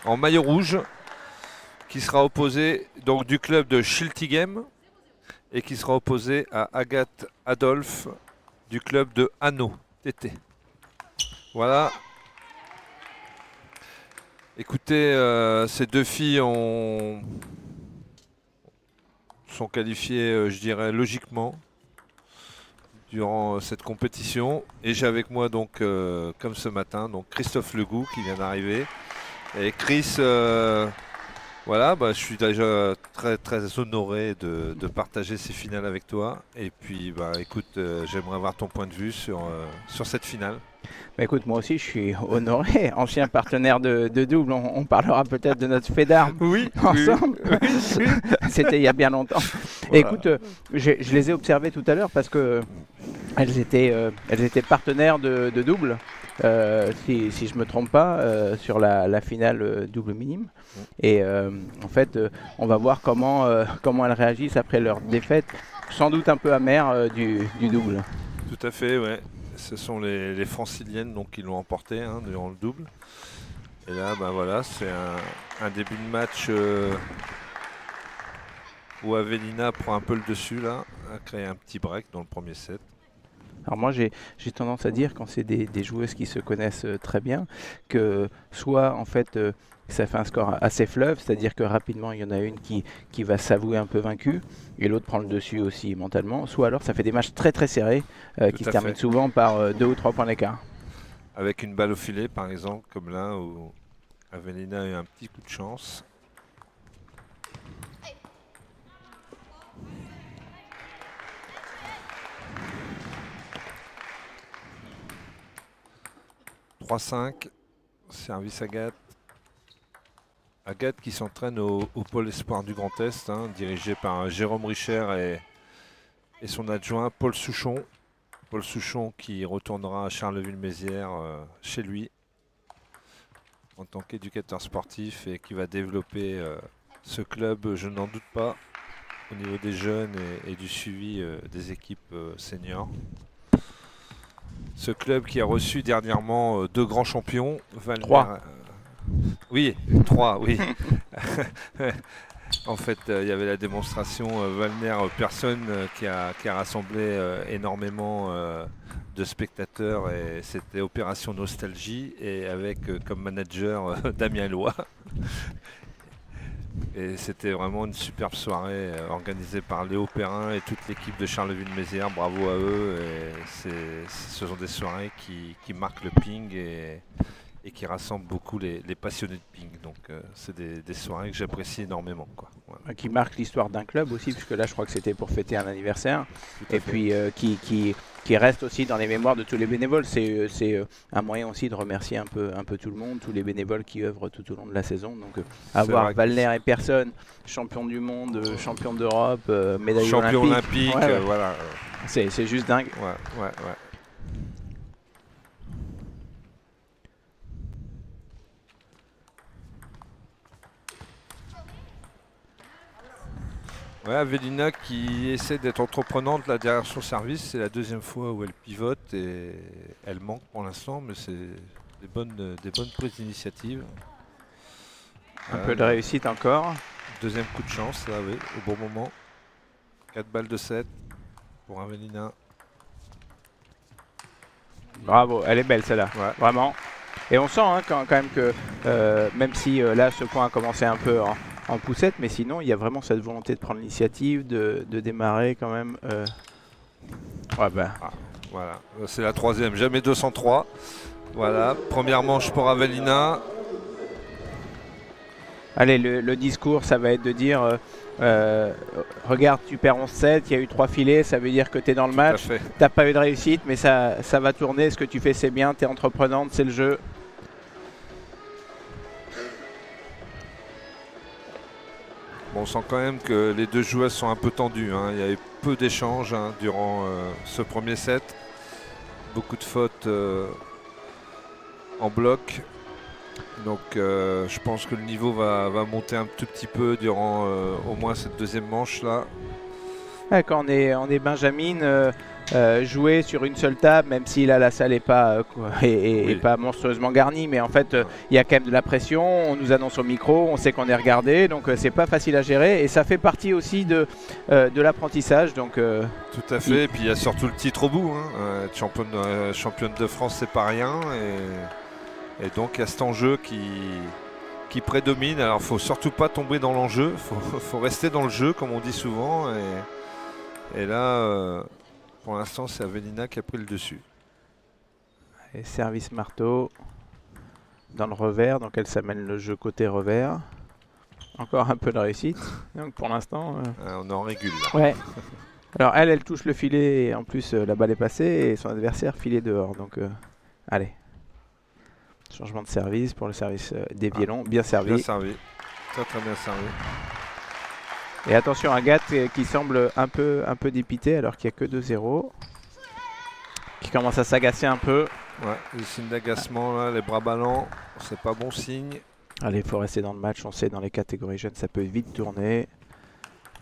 en maillot rouge, qui sera opposé donc du club de Schiltighem et qui sera opposé à Agathe Adolphe du club de Hanau TT. Voilà. Écoutez, ces deux filles sont qualifiées, je dirais, logiquement durant cette compétition. Et j'ai avec moi donc, comme ce matin, donc Christophe Legout qui vient d'arriver. Et Chris, voilà, je suis déjà très très honoré de partager ces finales avec toi. Et puis, écoute, j'aimerais avoir ton point de vue sur cette finale. Bah écoute, moi aussi je suis honoré, ancien partenaire de double, on parlera peut-être de notre fait d'armes ensemble. Oui. C'était il y a bien longtemps. Voilà. Et écoute, je les ai observées tout à l'heure parce que elles étaient partenaires de double, si je ne me trompe pas, sur la finale double minime. Et en fait, on va voir comment elles réagissent après leur défaite, sans doute un peu amère du double. Tout à fait, ouais. Ce sont les franciliennes donc, qui l'ont emporté durant le double. Et là, voilà, c'est un début de match où Avelina prend un peu le dessus, là, a créé un petit break dans le premier set. Alors moi, j'ai tendance à dire, quand c'est des joueuses qui se connaissent très bien, que soit en fait ça fait un score assez fleuve, c'est-à-dire que rapidement il y en a une qui va s'avouer un peu vaincue et l'autre prend le dessus aussi mentalement, soit alors ça fait des matchs très très serrés qui se terminent souvent par 2 ou 3 points d'écart. Avec une balle au filet par exemple, comme là où Avelina a eu un petit coup de chance. « 3-5, service Agathe. Agathe qui s'entraîne au pôle espoir du Grand Est, dirigé par Jérôme Richer et son adjoint Paul Souchon. Paul Souchon qui retournera à Charleville-Mézières chez lui en tant qu'éducateur sportif et qui va développer ce club, je n'en doute pas, au niveau des jeunes et du suivi des équipes seniors. Ce club qui a reçu dernièrement 2 grands champions. 3. Oui, 3, oui. En fait, il y avait la démonstration Valner-Personne qui a rassemblé énormément de spectateurs et c'était Opération Nostalgie et avec comme manager Damien Loy. Et c'était vraiment une superbe soirée organisée par Léo Perrin et toute l'équipe de Charleville-Mézières. Bravo à eux. Et ce sont des soirées qui marquent le ping et qui rassemblent beaucoup les passionnés de ping. Donc c'est des soirées que j'apprécie énormément, quoi. Voilà. Qui marquent l'histoire d'un club aussi, puisque là je crois que c'était pour fêter un anniversaire. Et puis qui reste aussi dans les mémoires de tous les bénévoles. C'est un moyen aussi de remercier un peu tout le monde, tous les bénévoles qui œuvrent tout au long de la saison. Donc avoir Valner et Personne, champion du monde, champion d'Europe, médaille champion olympique, voilà. C'est juste dingue. Ouais. Ouais, Avelina qui essaie d'être entreprenante là derrière son service, c'est la deuxième fois où elle pivote et elle manque pour l'instant, mais c'est des bonnes prises d'initiative. Un peu de réussite encore. Deuxième coup de chance là, oui, au bon moment. 4 balles de 7 pour Avelina. Bravo, elle est belle celle-là, vraiment. Et on sent quand même que même si là ce point a commencé un peu en poussette, mais sinon il y a vraiment cette volonté de prendre l'initiative, de démarrer quand même. Voilà, c'est la troisième, jamais 203. Voilà, première manche pour Avelina. Allez, le discours, ça va être de dire regarde, tu perds 11-7, il y a eu 3 filets, ça veut dire que tu es dans le match. Tu n'as pas eu de réussite, mais ça va tourner. Ce que tu fais, c'est bien, tu es entreprenante, c'est le jeu. Bon, on sent quand même que les deux joueuses sont un peu tendues. Il y a eu peu d'échanges durant ce premier set. Beaucoup de fautes en bloc. Donc je pense que le niveau va monter un tout petit peu durant au moins cette deuxième manche là. Quand on est Benjamin, jouer sur une seule table, même si là la salle n'est pas, pas monstrueusement garnie, mais en fait il y a quand même de la pression, on nous annonce au micro, on sait qu'on est regardé, donc c'est pas facile à gérer et ça fait partie aussi de l'apprentissage. Donc, tout à fait, et puis il y a surtout le titre au bout, hein. Championne de France c'est pas rien, et donc il y a cet enjeu qui prédomine. Alors il faut surtout pas tomber dans l'enjeu, faut rester dans le jeu comme on dit souvent, et là pour l'instant c'est Avelina qui a pris le dessus. Et service marteau dans le revers, donc elle s'amène le jeu côté revers. Encore un peu de réussite, donc pour l'instant on est en régule là. Ouais. Alors elle touche le filet et en plus la balle est passée et son adversaire filet dehors, donc allez. Changement de service pour le service des violons, bien servi. Bien servi, très très bien servi. Et attention Agathe qui semble un peu dépitée alors qu'il n'y a que 2-0. Qui commence à s'agacer un peu. Ouais, les signes d'agacement là, les bras ballants, c'est pas bon signe. Allez, il faut rester dans le match, on sait dans les catégories jeunes ça peut vite tourner.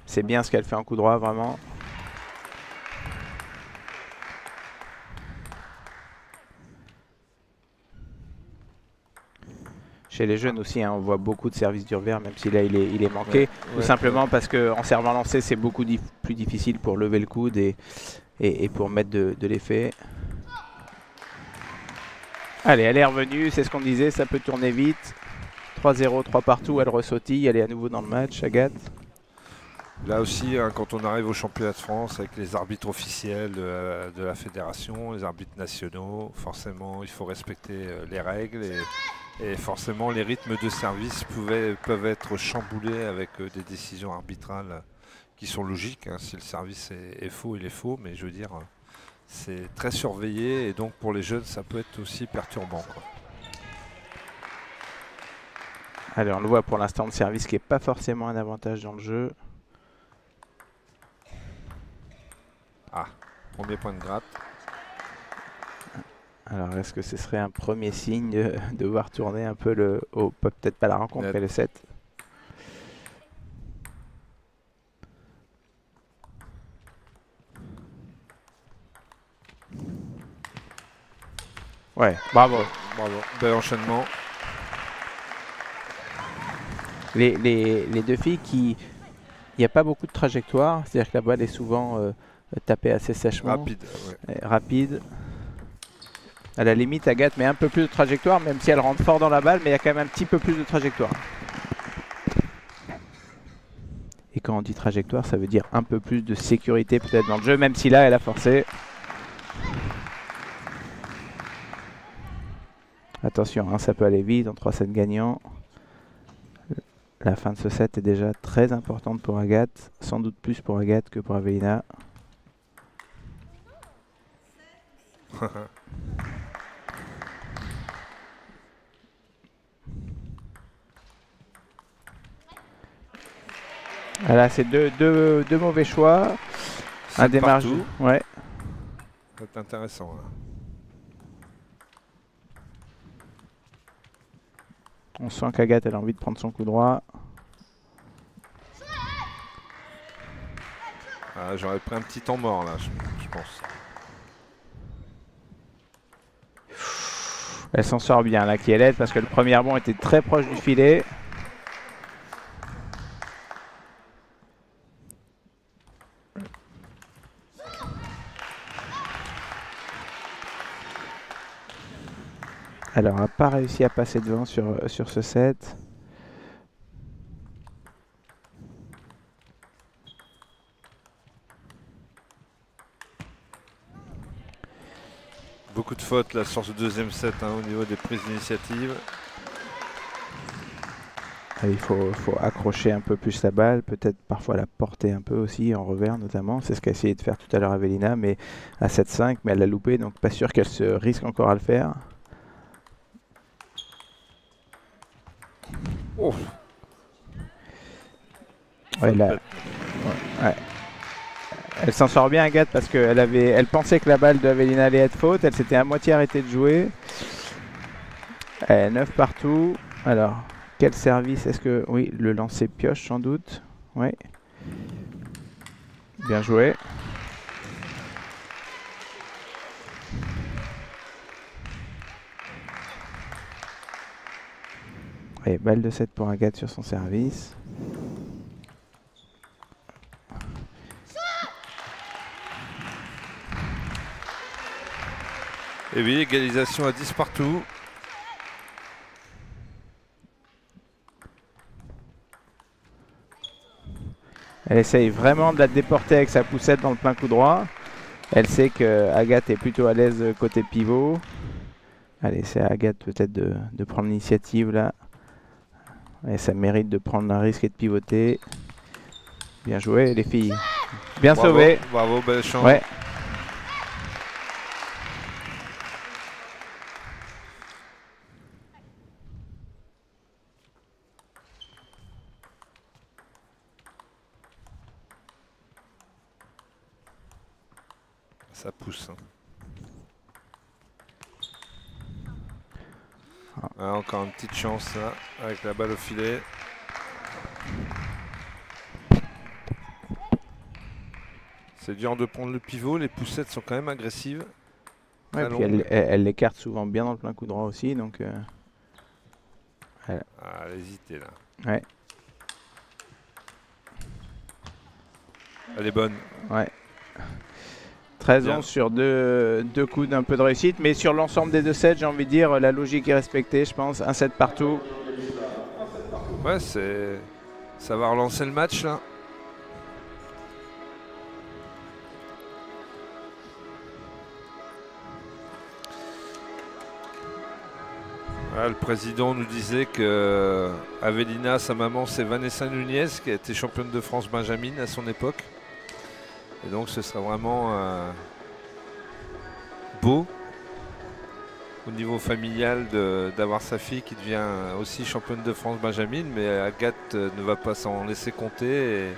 C'est bien ce qu'elle fait en coup droit vraiment. Chez les jeunes aussi, hein, on voit beaucoup de services du revers, même si là il est manqué. Tout simplement parce qu'en servant lancé, c'est beaucoup plus difficile pour lever le coude et pour mettre de l'effet. Allez, elle est revenue, c'est ce qu'on disait, ça peut tourner vite. 3-0, 3 partout, elle ressautille, elle est à nouveau dans le match, Agathe. Là aussi, hein, quand on arrive au championnat de France avec les arbitres officiels de la fédération, les arbitres nationaux, forcément il faut respecter les règles et forcément les rythmes de service peuvent être chamboulés avec des décisions arbitrales qui sont logiques. Hein. Si le service est faux, il est faux, mais je veux dire, c'est très surveillé et donc pour les jeunes ça peut être aussi perturbant, quoi. Allez, on le voit pour l'instant, le service qui n'est pas forcément un avantage dans le jeu. Ah, premier point de gratte. Alors, est-ce que ce serait un premier signe de voir tourner un peu le... Oh, peut-être pas la rencontre, mais le 7. Ouais, bravo. Bravo, bel enchaînement. Les deux filles qui... Il n'y a pas beaucoup de trajectoire, c'est-à-dire que la balle est souvent tapée assez sèchement. Rapide, ouais. Rapide. À la limite, Agathe met un peu plus de trajectoire, même si elle rentre fort dans la balle, mais il y a quand même un petit peu plus de trajectoire. Et quand on dit trajectoire, ça veut dire un peu plus de sécurité peut-être dans le jeu, même si là, elle a forcé. Attention, hein, ça peut aller vite en 3 sets gagnants. La fin de ce set est déjà très importante pour Agathe, sans doute plus pour Agathe que pour Avelina. Voilà, c'est deux mauvais choix. Un démarrage. Ouais. C'est intéressant. Là. On sent qu'Agathe elle a envie de prendre son coup droit. Ah, j'aurais pris un petit temps mort là, je pense. Elle s'en sort bien là, qui est laide, parce que le premier rebond était très proche du filet. Alors, elle n'a pas réussi à passer devant sur ce set. Beaucoup de fautes là sur ce deuxième set, hein, au niveau des prises d'initiative. Il faut accrocher un peu plus la balle, peut-être parfois la porter un peu aussi en revers notamment. C'est ce qu'a essayé de faire tout à l'heure Avelina, mais à 7-5, mais elle l'a loupé, donc pas sûr qu'elle se risque encore à le faire. Oh. Ouais, là, ouais. Elle s'en sort bien Agathe parce qu'elle pensait que la balle de Avelina allait être faute, elle s'était à moitié arrêtée de jouer. 9 partout. Alors, quel service est-ce que... Oui, le lancer pioche sans doute. Oui. Bien joué. Allez, balle de 7 pour Agathe sur son service. Et oui, égalisation à 10 partout. Elle essaye vraiment de la déporter avec sa poussette dans le plein coup droit. Elle sait que Agathe est plutôt à l'aise côté pivot. Allez, c'est à Agathe peut-être de prendre l'initiative là. Et ça mérite de prendre un risque et de pivoter. Bien joué les filles. Bien Bravo, sauvé. Bravo, belle chance. Ouais. Ça pousse. Hein. Ah, encore une petite chance là, avec la balle au filet. C'est dur de prendre le pivot, les poussettes sont quand même agressives. Ouais, puis elle l'écarte souvent bien dans le plein coup droit aussi. Donc, Ah, elle a hésité là. Ouais. Elle est bonne. Ouais. 13 Bien. 11 sur deux coups d'un peu de réussite. Mais sur l'ensemble des deux sets, j'ai envie de dire, la logique est respectée, je pense. Un set partout. Ouais, ça va relancer le match là. Voilà, le président nous disait que Avelina, sa maman, c'est Vanessa Nunez, qui a été championne de France Benjamin à son époque. Et donc ce sera vraiment beau au niveau familial d'avoir sa fille qui devient aussi championne de France Benjamin, mais Agathe ne va pas s'en laisser compter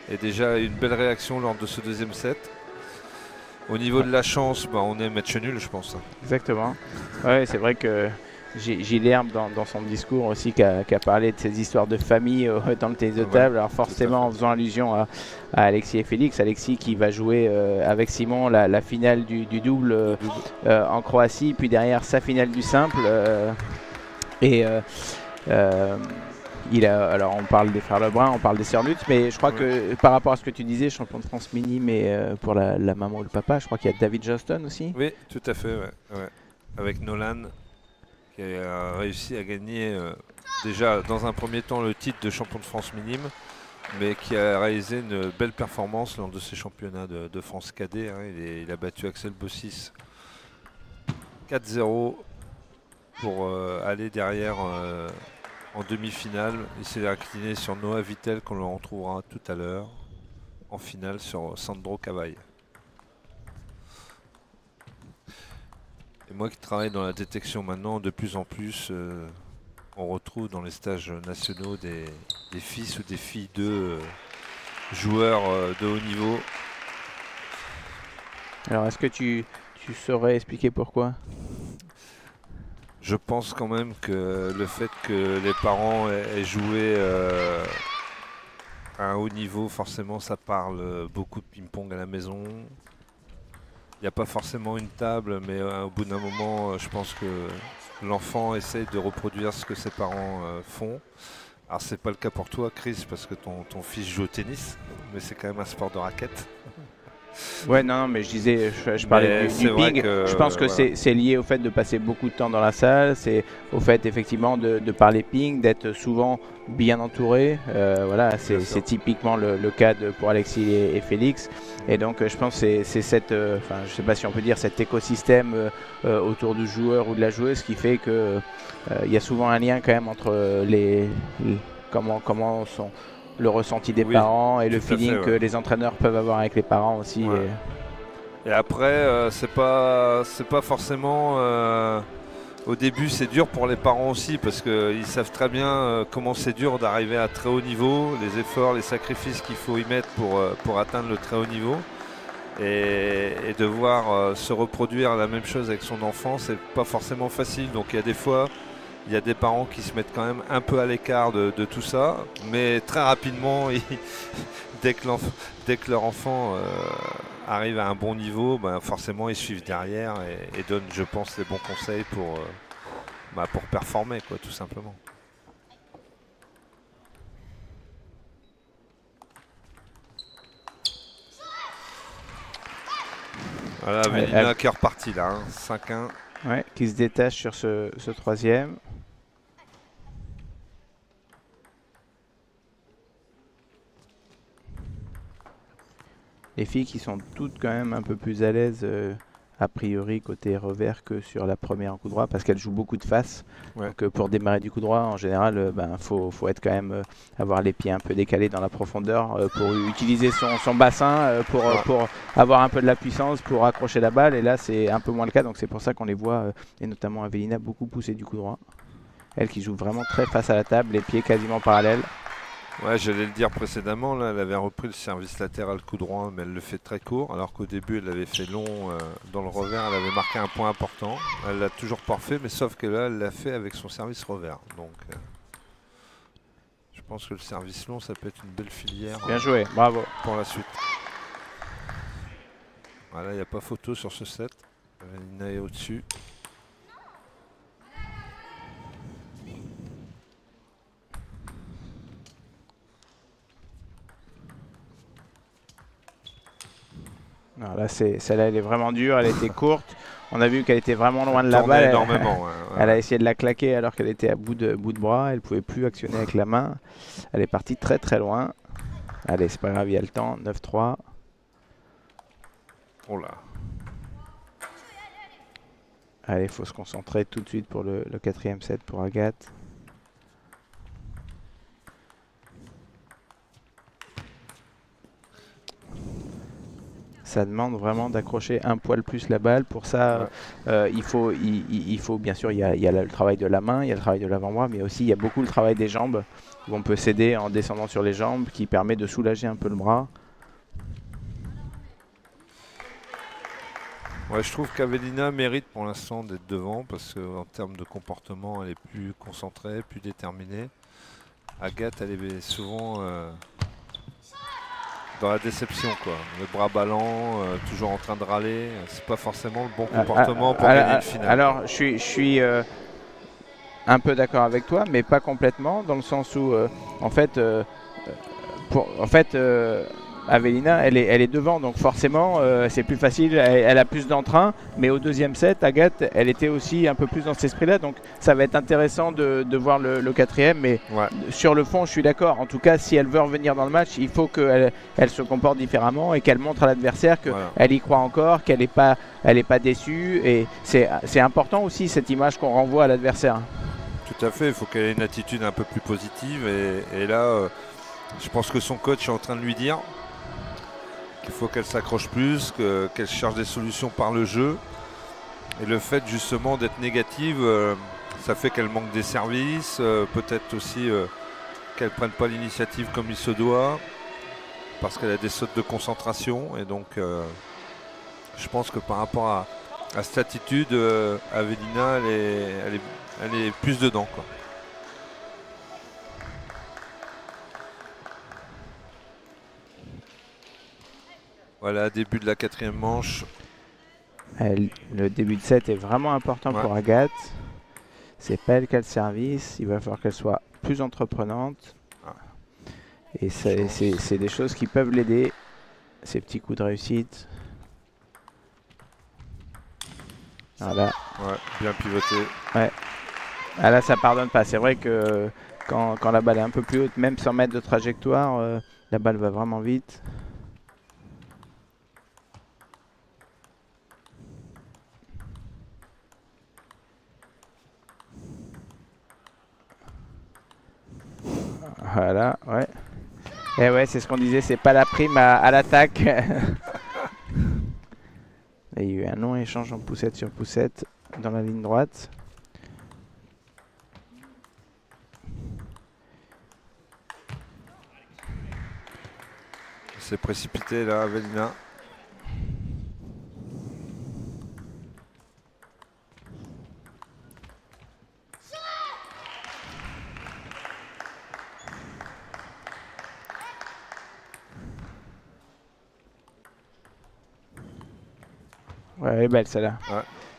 et déjà une belle réaction lors de ce deuxième set. Au niveau de la chance, bah, on est match nul, je pense. Exactement. Ouais, c'est vrai que Gilles Herbe, dans son discours aussi, qui a parlé de ces histoires de famille dans le tennis de table. Alors forcément en faisant allusion à Alexis et Félix. Alexis qui va jouer avec Simon la finale du double en Croatie, puis derrière sa finale du simple. Alors on parle des frères Lebrun, on parle des sœurs Lutz, mais je crois que par rapport à ce que tu disais, champion de France mini, mais pour la maman ou le papa, je crois qu'il y a David Johnston aussi. Oui, tout à fait, ouais. Avec Nolan, qui a réussi à gagner déjà dans un premier temps le titre de champion de France minime, mais qui a réalisé une belle performance lors de ces championnats de France cadet. Hein. Il a battu Axel Bossis 4-0 pour aller derrière en demi-finale. Il s'est incliné sur Noah Vittel, qu'on le retrouvera tout à l'heure, en finale sur Sandro Cavaille. Et moi qui travaille dans la détection maintenant, de plus en plus, on retrouve dans les stages nationaux des fils ou des filles de joueurs de haut niveau. Alors est-ce que tu saurais expliquer pourquoi? Je pense quand même que le fait que les parents aient joué à un haut niveau, forcément ça parle beaucoup de ping-pong à la maison. Il n'y a pas forcément une table, mais au bout d'un moment, je pense que l'enfant essaye de reproduire ce que ses parents font. Alors c'est pas le cas pour toi, Chris, parce que ton fils joue au tennis, mais c'est quand même un sport de raquette. Ouais, non, mais je parlais du ping. Je pense que voilà. C'est lié au fait de passer beaucoup de temps dans la salle, c'est au fait effectivement de parler ping, d'être souvent bien entouré. Voilà, c'est typiquement le cas pour Alexis et Félix. Et donc je pense que c'est cette, je sais pas si on peut dire cet écosystème autour du joueur ou de la joueuse qui fait que il y a souvent un lien quand même entre comment sont le ressenti des parents et le feeling que les entraîneurs peuvent avoir avec les parents aussi. Ouais. Et après, c'est pas forcément... au début, c'est dur pour les parents aussi parce qu'ils savent très bien comment c'est dur d'arriver à très haut niveau, les efforts, les sacrifices qu'il faut y mettre pour atteindre le très haut niveau. Et devoir se reproduire la même chose avec son enfant, c'est pas forcément facile. Donc il y a des fois... Il y a des parents qui se mettent quand même un peu à l'écart de tout ça, mais très rapidement, dès que leur enfant arrive à un bon niveau, ben forcément ils suivent derrière et donnent, je pense, les bons conseils pour performer, quoi, tout simplement. Voilà, Avellina qui est reparti là, hein, 5-1. Ouais, qui se détache sur ce troisième. Les filles qui sont toutes quand même un peu plus à l'aise a priori côté revers que sur la première en coup droit parce qu'elles jouent beaucoup de face. Ouais. Donc pour démarrer du coup droit en général faut être quand même avoir les pieds un peu décalés dans la profondeur pour utiliser son bassin pour avoir un peu de la puissance pour accrocher la balle et là c'est un peu moins le cas donc c'est pour ça qu'on les voit et notamment Avellina beaucoup pousser du coup droit. Elle qui joue vraiment très face à la table, les pieds quasiment parallèles. Ouais, j'allais le dire précédemment, là, elle avait repris le service latéral coup droit, mais elle le fait très court, alors qu'au début, elle l'avait fait long dans le revers, elle avait marqué un point important. Elle l'a toujours parfait, mais sauf que là, elle l'a fait avec son service revers. Donc, je pense que le service long, ça peut être une belle filière. Bien joué, bravo. Pour la suite. Voilà, il n'y a pas photo sur ce set. Avellina est au-dessus. Alors là, celle-là, elle est vraiment dure, elle était courte. On a vu qu'elle était vraiment loin de la balle. Énormément. Elle a essayé de la claquer alors qu'elle était à bout de bras. Elle ne pouvait plus actionner avec la main. Elle est partie très très loin. Allez, c'est pas grave, il y a le temps. 9-3. Oh là. Allez, il faut se concentrer tout de suite pour le quatrième set pour Agathe. Ça demande vraiment d'accrocher un poil plus la balle. Pour ça, il faut bien sûr, il y a le travail de la main, il y a le travail de l'avant-bras, mais aussi il y a beaucoup le travail des jambes, où on peut s'aider en descendant sur les jambes, qui permet de soulager un peu le bras. Ouais, je trouve qu'Avellina mérite pour l'instant d'être devant, parce qu'en termes de comportement, elle est plus concentrée, plus déterminée. Agathe, elle est souvent... dans la déception quoi, le bras ballant, toujours en train de râler, c'est pas forcément le bon comportement pour gagner le final. Alors je suis un peu d'accord avec toi, mais pas complètement, dans le sens où en fait Avellina elle est devant, donc forcément c'est plus facile, elle a plus d'entrain, mais au deuxième set, Agathe elle était aussi un peu plus dans cet esprit-là, donc ça va être intéressant de voir le quatrième, mais sur le fond je suis d'accord, en tout cas si elle veut revenir dans le match, il faut qu'elle se comporte différemment et qu'elle montre à l'adversaire qu'elle y croit encore, qu'elle n'est pas déçue, et c'est important aussi cette image qu'on renvoie à l'adversaire. Tout à fait, il faut qu'elle ait une attitude un peu plus positive, et là je pense que son coach est en train de lui dire qu'il faut qu'elle s'accroche plus, qu'elle cherche des solutions par le jeu. Et le fait justement d'être négative, ça fait qu'elle manque des services, peut-être aussi qu'elle ne prenne pas l'initiative comme il se doit, parce qu'elle a des sautes de concentration. Et donc je pense que par rapport à cette attitude, Avellina, elle est plus dedans, quoi. Voilà, début de la quatrième manche. Le début de set est vraiment important pour Agathe. C'est pas elle qui a le service. Il va falloir qu'elle soit plus entreprenante. Et c'est des choses qui peuvent l'aider. Ces petits coups de réussite. Voilà. Ouais, bien pivoté. Ouais. Ah là, ça pardonne pas. C'est vrai que quand la balle est un peu plus haute, même 100 mètres de trajectoire, la balle va vraiment vite. Voilà, ouais. Et ouais, c'est ce qu'on disait, c'est pas la prime à l'attaque. Il y a eu un long échange en poussette sur poussette dans la ligne droite. C'est précipité là, Avellina. Ouais, elle est belle celle-là.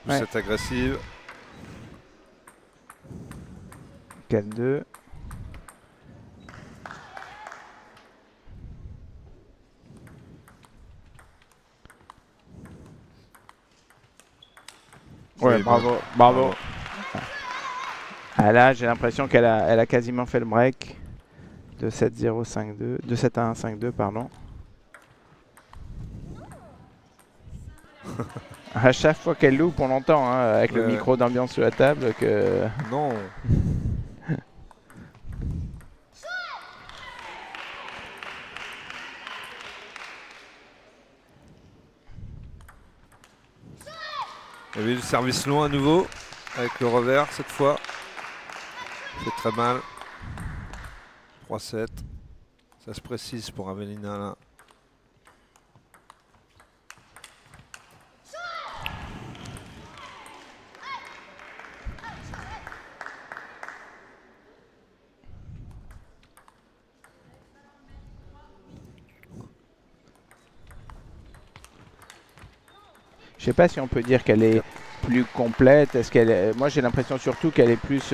Ouais, c'est agressive. 4-2. Ouais, Oui, bravo, bon. bravo. Ah, là, j'ai l'impression qu'elle a quasiment fait le break. 2-7-0, 5-2. 2-7-1, 5-2, pardon. À chaque fois qu'elle loupe, on l'entend, hein, avec le micro d'ambiance sur la table, que... Non. Il y avait le service long à nouveau, avec le revers cette fois. C'est très mal. 3-7. Ça se précise pour Avelina là. Je sais pas si on peut dire qu'elle est plus complète. Est-ce qu'elle moi, j'ai l'impression surtout qu'elle est plus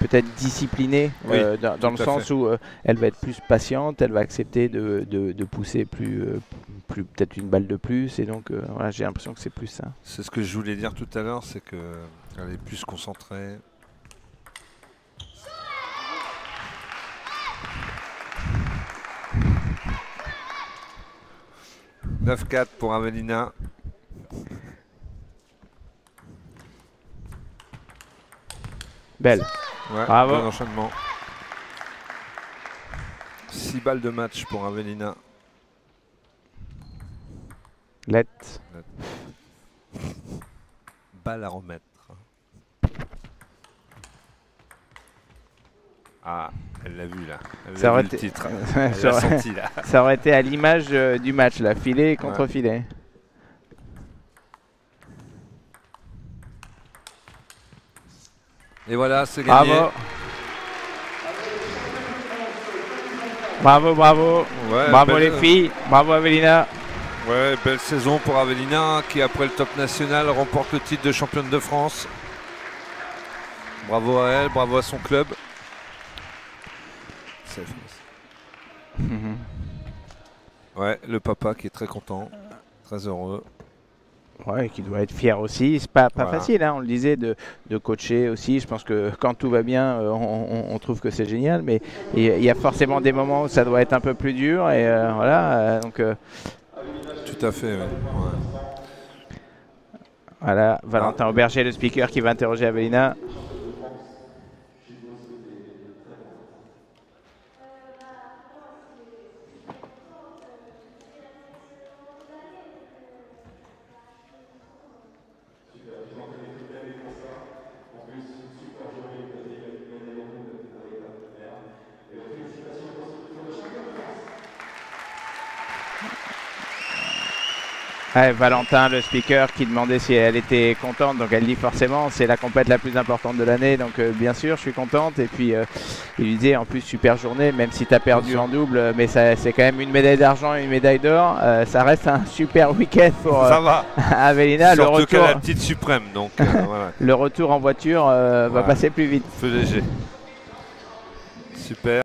peut-être disciplinée, Oui, dans le sens où elle va être plus patiente, elle va accepter de pousser plus peut-être une balle de plus. Et donc, voilà, j'ai l'impression que c'est plus ça. C'est ce que je voulais dire tout à l'heure, c'est qu'elle est plus concentrée. « 9-4 pour Avelina. » Belle. Ouais, bravo. Bon enchaînement. 6 balles de match pour Avelina. Let. Balle à remettre. Ah, elle l'a vu là. Elle a vu le titre. Elle l'a senti là. Ça aurait été à l'image du match, là. Filet contre filet. Et voilà, c'est gagné. Bravo. Bravo, bravo. Ouais, bravo les filles. Bravo Avelina. Ouais, belle saison pour Avelina qui, après le top national, remporte le titre de championne de France. Bravo à elle, bravo à son club. Ouais, le papa qui est très content, très heureux. Ouais, qui doit être fier aussi. C'est pas facile, hein, on le disait, de coacher aussi. Je pense que quand tout va bien, on trouve que c'est génial. Mais il y a forcément des moments où ça doit être un peu plus dur. Et voilà, donc... Tout à fait, ouais. Voilà, Valentin Auberger, le speaker, qui va interroger Avelina. Ouais, Valentin, le speaker, qui demandait si elle était contente. Donc elle dit forcément, c'est la compète la plus importante de l'année. Donc bien sûr, je suis contente. Et puis il lui disait, en plus, super journée, même si tu as perdu en double. Mais c'est quand même une médaille d'argent et une médaille d'or. Ça reste un super week-end pour Avelina. Surtout qu'elle a la petite suprême. Donc, voilà. Le retour en voiture va passer plus vite. Feu léger. Super.